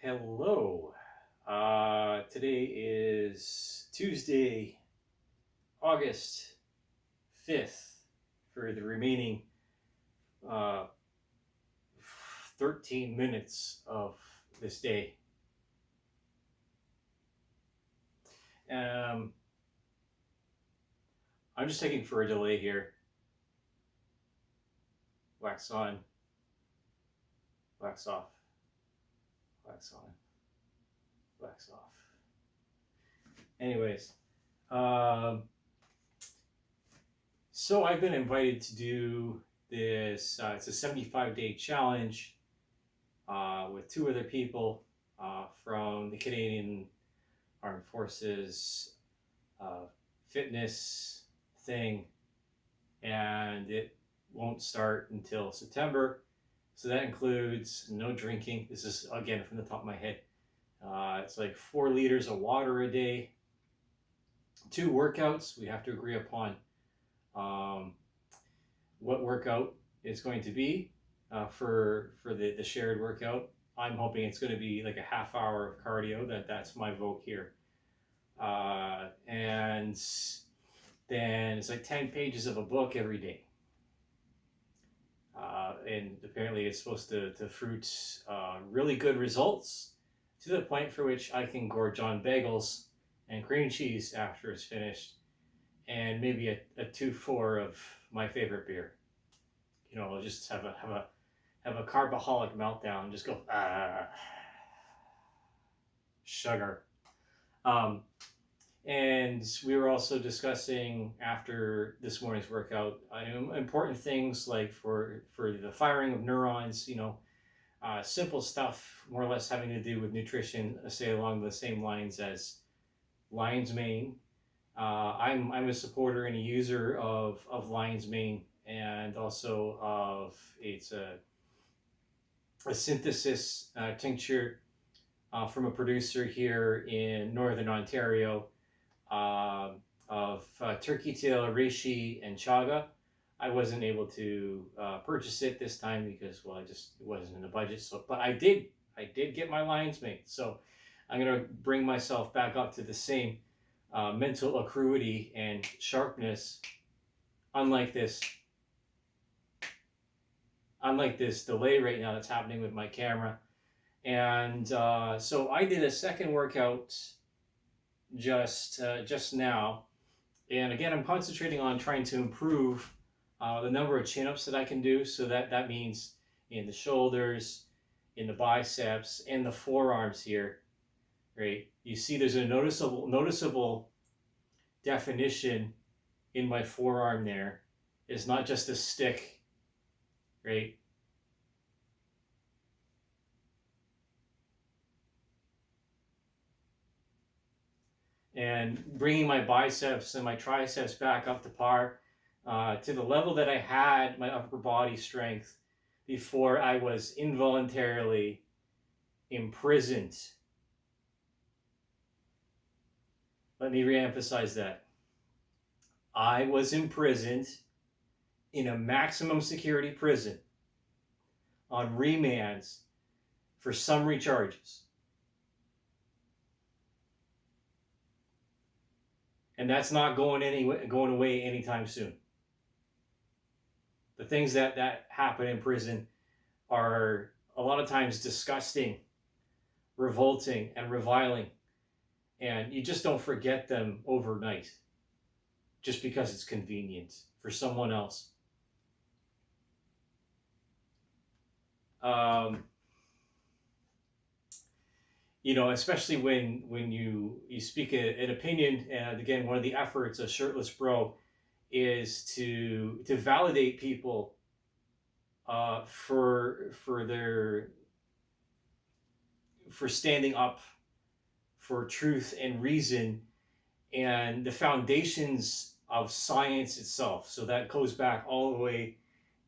Hello. Today is Tuesday, August 5th for the remaining uh, 13 minutes of this day. Um, I'm just taking for a delay here. Wax on, wax off, wax on, wax off. Anyways, um, so I've been invited to do this. It's a 75-day challenge with two other people from the Canadian Armed Forces fitness thing, and it won't start until September. So that includes no drinking. This is again from the top of my head. It's like 4 liters of water a day, 2 workouts. We have to agree upon what workout is going to be for the shared workout. I'm hoping it's going to be like a half hour of cardio. That's my vote here. And then it's like 10 pages of a book every day. And apparently it's supposed to fruit really good results to the point for which I can gorge on bagels and cream cheese after it's finished, and maybe a 2-4 of my favorite beer. You know, I'll just have a carbaholic meltdown and just go sugar. And we were also discussing after this morning's workout important things like for the firing of neurons. Simple stuff, more or less having to do with nutrition, say along the same lines as lion's mane. I'm a supporter and a user of lion's mane, and also of it's a synthesis tincture from a producer here in Northern Ontario of turkey tail, reishi, and chaga. I wasn't able to purchase it this time because, well, it wasn't in the budget. So, but I did get my lion's mane. So I'm gonna bring myself back up to the same mental acuity and sharpness. Unlike this delay right now that's happening with my camera. And so I did a second workout just now, and again I'm concentrating on trying to improve the number of chin-ups that I can do. So that means in the shoulders, in the biceps, and the forearms here, right? You see there's a noticeable definition in my forearm there. It's not just a stick, right? And bringing my biceps and my triceps back up to par, to the level that I had my upper body strength before I was involuntarily imprisoned. Let me reemphasize that. I was imprisoned in a maximum security prison on remands for summary charges. And that's not going away anytime soon. The things that happen in prison are a lot of times disgusting, revolting, and reviling. And you just don't forget them overnight just because it's convenient for someone else. Especially when you speak an opinion. And again, one of the efforts of Shirtless Bro is to validate people for standing up for truth and reason and the foundations of science itself. So that goes back all the way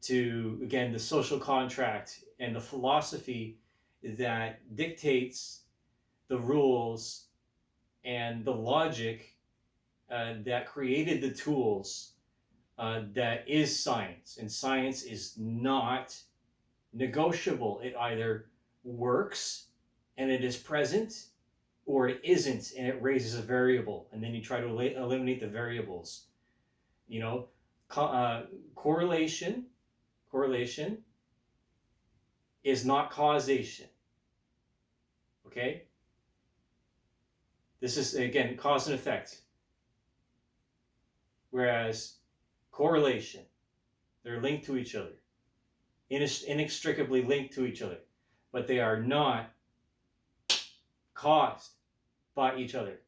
to, again, the social contract and the philosophy that dictates the rules and the logic that created the tools that is science. And science is not negotiable. It either works and it is present, or it isn't and it raises a variable, and then you try to eliminate the variables. You know, correlation is not causation. Okay? This is, again, cause and effect. Whereas correlation, they're linked to each other, inextricably linked to each other, but they are not caused by each other.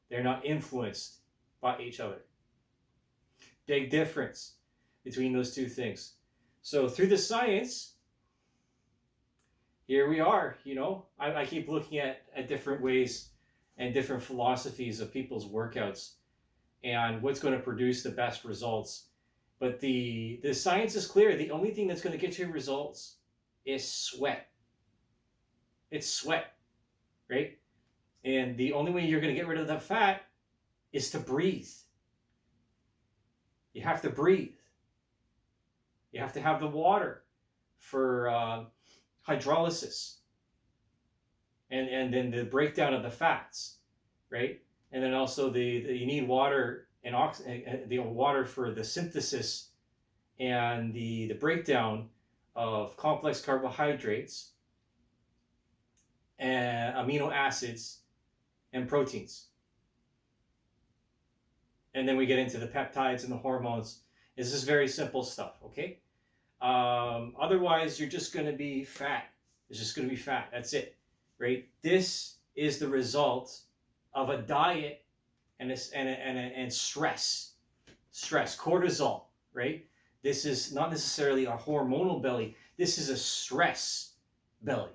They're not influenced by each other. Big difference between those two things. So through the science, here we are. You know, I keep looking at different ways and different philosophies of people's workouts and what's going to produce the best results. But the science is clear. The only thing that's going to get you results is sweat. It's sweat, right? And the only way you're going to get rid of that fat is to breathe. You have to breathe. You have to have the water for hydrolysis. And then the breakdown of the fats, right? And then also you need water and the water for the synthesis and the breakdown of complex carbohydrates and amino acids and proteins. And then we get into the peptides and the hormones. This is very simple stuff, okay? Otherwise, you're just going to be fat. It's just going to be fat. That's it, right? This is the result of a diet and stress, cortisol, right? This is not necessarily a hormonal belly. This is a stress belly,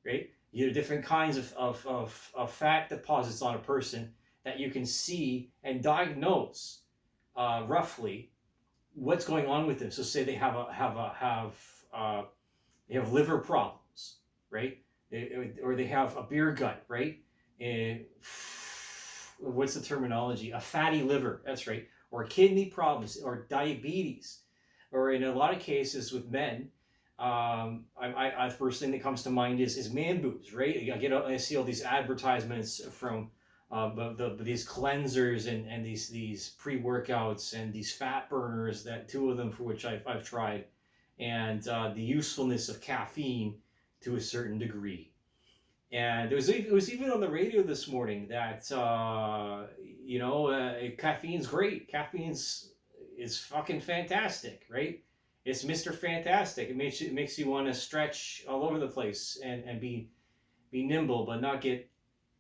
right? You have different kinds of fat deposits on a person that you can see and diagnose roughly what's going on with them. So say they have liver problems, right? Or they have a beer gut, right? What's the terminology? A fatty liver, that's right. Or kidney problems, or diabetes, or in a lot of cases with men, I first thing that comes to mind is man boobs, right? I see all these advertisements from these cleansers and these pre-workouts and these fat burners, that two of them for which I've tried, and the usefulness of caffeine to a certain degree. And it was even on the radio this morning that caffeine's great. Is fucking fantastic, right? It's Mr. Fantastic. It makes you want to stretch all over the place and be nimble, but not get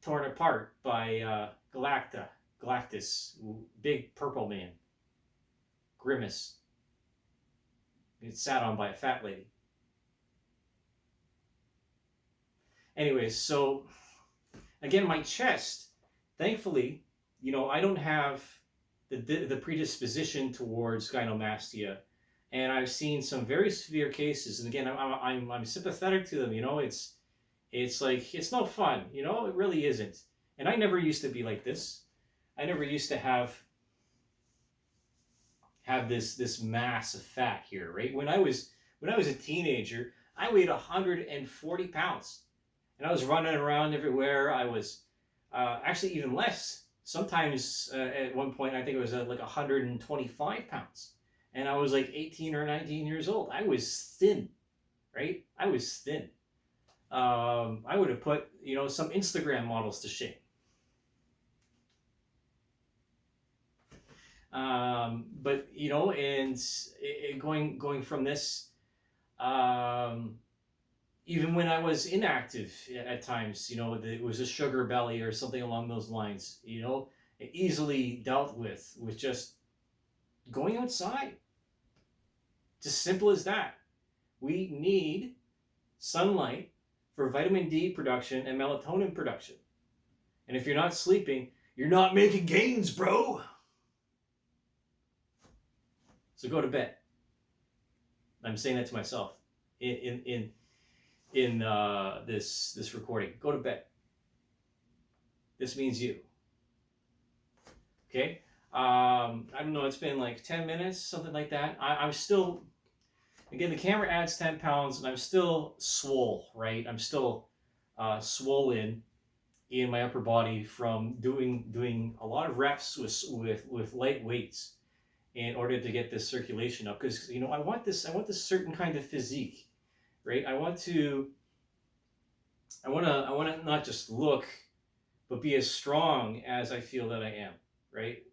torn apart by Galactus, big purple man, Grimace. It's sat on by a fat lady. Anyways, so again, my chest, thankfully, I don't have the predisposition towards gynecomastia, and I've seen some very severe cases. And again, I'm sympathetic to them. It's like, it's no fun. It really isn't. And I never used to be like this. I never used to have this mass of fat here, right? When I was a teenager, I weighed 140 pounds. And I was running around everywhere. I was actually even less. Sometimes at one point, I think it was like 125 pounds. And I was like 18 or 19 years old. I was thin, right? I was thin. I would have put, some Instagram models to shame. But, and going from this, even when I was inactive at times, it was a sugar belly or something along those lines, easily dealt with just going outside. Just simple as that. We need sunlight for vitamin D production and melatonin production. And if you're not sleeping, you're not making gains, bro. So go to bed. I'm saying that to myself in this recording. Go to bed. This means you. Okay? I don't know, it's been like 10 minutes, something like that. I'm still, again, the camera adds 10 pounds and I'm still swole, right? I'm still swollen in my upper body from doing a lot of reps with light weights in order to get this circulation up. Because I want this certain kind of physique, right? I want to not just look, but be as strong as I feel that I am, right?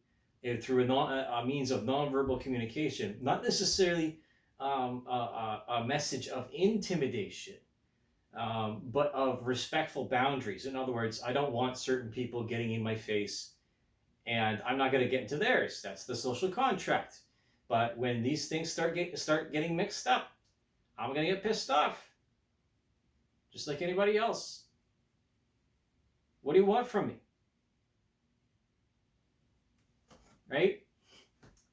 And through a means of nonverbal communication, not necessarily a message of intimidation, but of respectful boundaries. In other words, I don't want certain people getting in my face, and I'm not going to get into theirs. That's the social contract. But when these things start getting mixed up, I'm going to get pissed off, just like anybody else. What do you want from me? Right?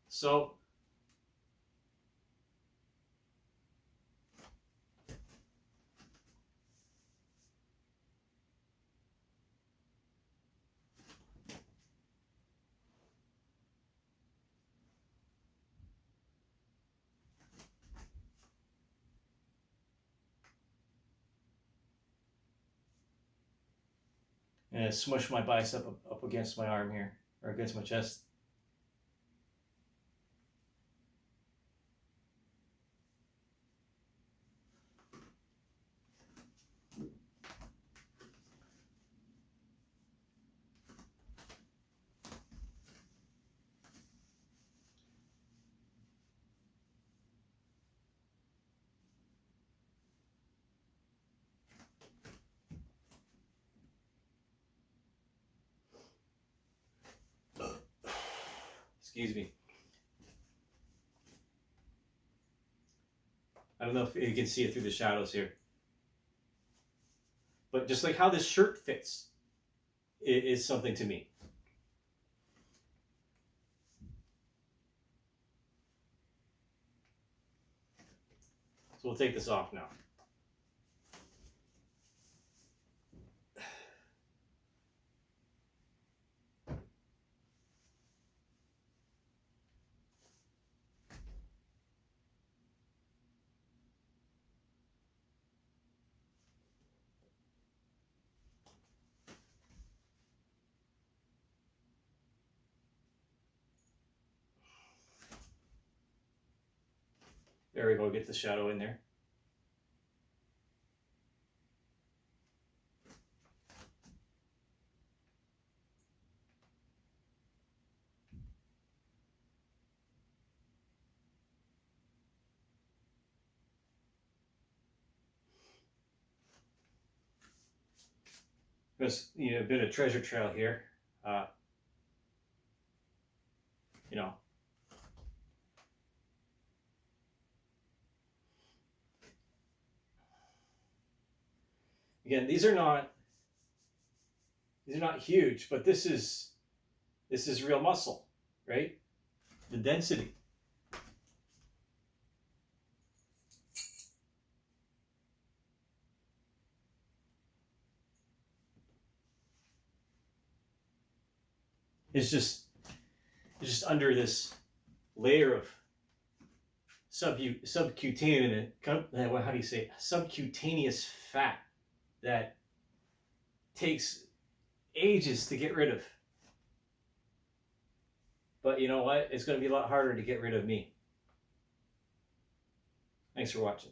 So I'm going to smush my bicep up against my arm here, or against my chest. Excuse me. I don't know if you can see it through the shadows here. But just like how this shirt fits is something to me. So we'll take this off now. There we go, get the shadow in there. There's a bit of treasure trail here. You know, again, these are not huge, but this is real muscle, right? The density. It's just under this layer of subcutaneous, how do you say it? Subcutaneous fat that takes ages to get rid of. But you know what? It's going to be a lot harder to get rid of me. Thanks for watching.